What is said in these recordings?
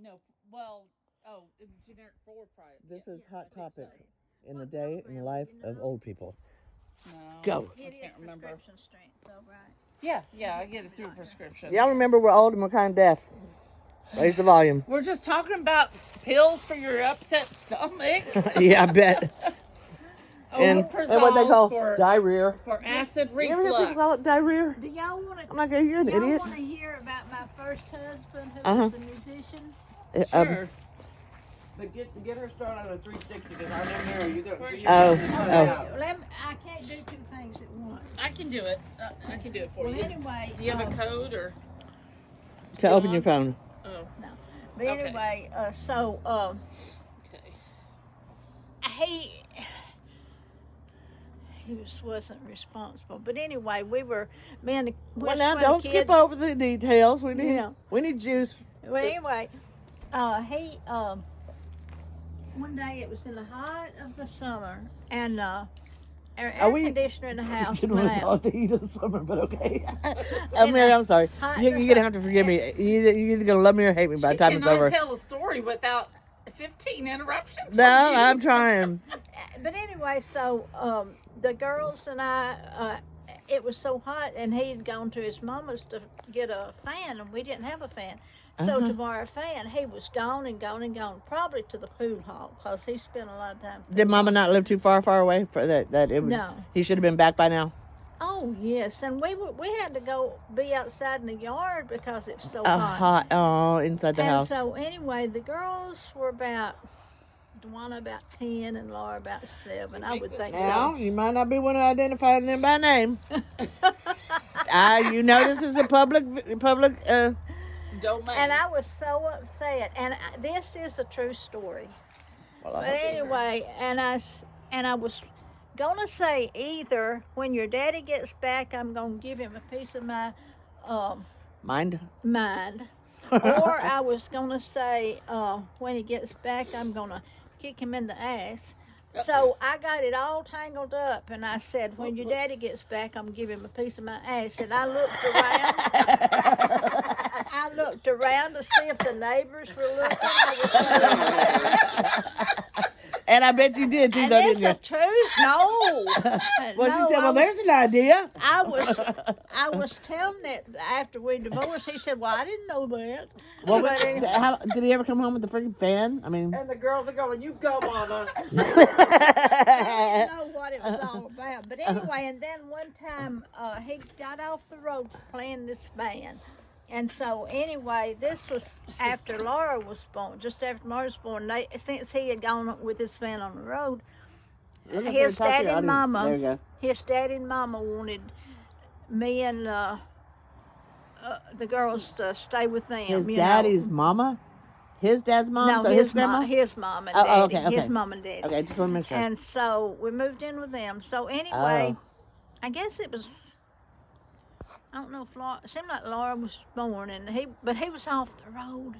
No, well, generic for private. This Yes, is Hot I think Topic so. in the day in the life of old people. No, Go. I It is can't remember. prescription strength, though, right? Yeah, I get it through a prescription. Y'all remember we're old and we're kind of deaf. Raise the volume. We're just talking about pills for your upset stomach. Yeah, I bet. And what they call for diarrhea. acid You ever hear people call it reflux. diarrhea? Do y'all want to? I'm like, you're an Y'all idiot. want to hear about my first husband, who Uh-huh. was a musician? Sure. But get her started on a 360 because I never know you got. I can't do two things at once. I can do it. I can do it for Well, you. anyway. Do you have a code or? To open your phone. Oh, But Okay. anyway, okay. he wasn't responsible. But anyway, we were me and Well, now don't skip over the details. We need Yeah. we need juice. Well, anyway, one day it was in the height of the summer, and our air conditioner in the house Didn't went want to call out. it the heat of the summer, but okay. Mary, I'm sorry. Hot You're gonna have to forgive me. You're either gonna love me or hate me by the time it's over. She cannot tell a story without 15 interruptions. No, from you. I'm trying. But anyway, so the girls and I, it was so hot, and he had gone to his mama's to get a fan, and we didn't have a fan. So to borrow a fan, he was gone and gone and gone, probably to the pool hall, because he spent a lot of time. Did Mama not live too far away for that? No. He should have been back by now. Oh yes, and we had to go be outside in the yard because it's so hot. Inside the And house. so anyway, the girls were Dwana about 10 and Laura about 7. I would think Now, so. you might not be one to identify them by name. You know this is a public Domain. And I was so upset. And this is a true story. well, But anyway, and I was gonna say either when your daddy gets back, I'm gonna give him a piece of my mind. or I was gonna say when he gets back, I'm gonna kick him in the ass. So I got it all tangled up, and I said, when your daddy gets back, I'm gonna give him a piece of my ass. And I looked around. I looked around to see if the neighbors were looking. And I bet you did too, And though, it's didn't you? the truth. No. Well, No, she said, well, there's an idea. I was telling it after we divorced. He said, well, I didn't know that. Well, But anyway. did he ever come home with the freaking fan? I mean, And the girls are going, you go, Mama. I didn't know what it was all about. But anyway, and then one time he got off the road playing this band. And so anyway, this was after Laura was born, just after Laura was born. Since he had gone with his band on the road, his dad and mama, There you go. his dad and mama wanted me and the girls to stay with them. His you daddy's know. mama? His dad's mom? No, So his grandma? his mom and Oh, daddy. okay, okay. His mom and daddy. Okay, just want to make sure. And so we moved in with them. So anyway, Oh. I guess it was. I don't know if Laura. It seemed like Laura was born, but he was off the road,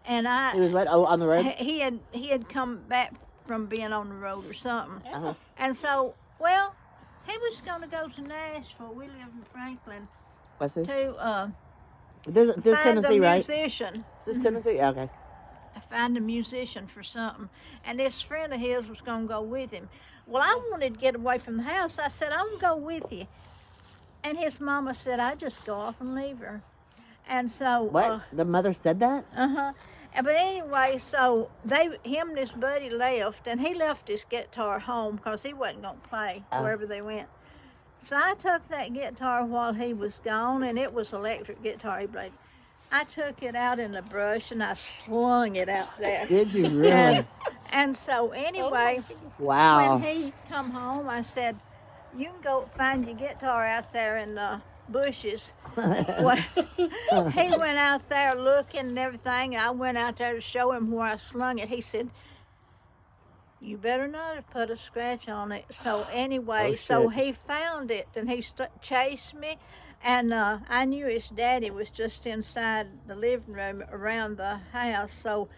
and He was right on the road? he had come back from being on the road or something, Uh-huh. and so he was going to go to Nashville. We live in Franklin Let's see. to This find Tennessee, a right? musician. Is this Tennessee? Okay. Find a musician for something, and this friend of his was going to go with him. Well, I wanted to get away from the house. I said, I'm going to go with you. And his mama said, I just go off and leave her. And so What? The mother said that? but anyway, so him and his buddy left, and he left his guitar home because he wasn't going to play wherever they went. So I took that guitar while he was gone, and it was electric guitar he played. I took it out in the brush and I slung it out there. Did you really? And so anyway, Wow. when he come home, I said, you can go find your guitar out there in the bushes. Well, he went out there looking and everything. I went out there to show him where I slung it. He said, you better not have put a scratch on it. So anyway, so he found it, and he chased me. And I knew his daddy was just inside the living room around the house. So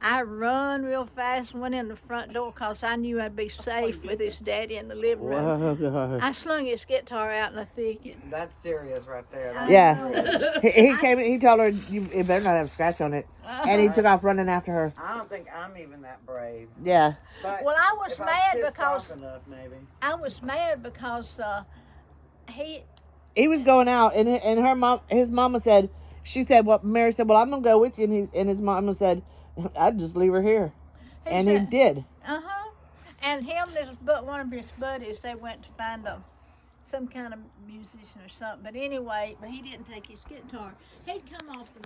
I run real fast and went in the front door because I knew I'd be safe with his daddy in the living room. Whoa, God. I slung his guitar out in the thicket. That's serious right there. I Yeah. know. He came. He told her, "It better not have a scratch on it," and he took off running after her. I don't think I'm even that brave. Yeah. But Well, I was if mad I was pissed because off enough, maybe. I was mad because He was going out, and her mom, his mama said, she said, "Well, Mary said, well, I'm gonna go with you," and his mama said, "I'd just leave her here," and he said, did. And him, but one of his buddies, they went to find some kind of musician or something. But anyway, he didn't take his guitar. He'd come off the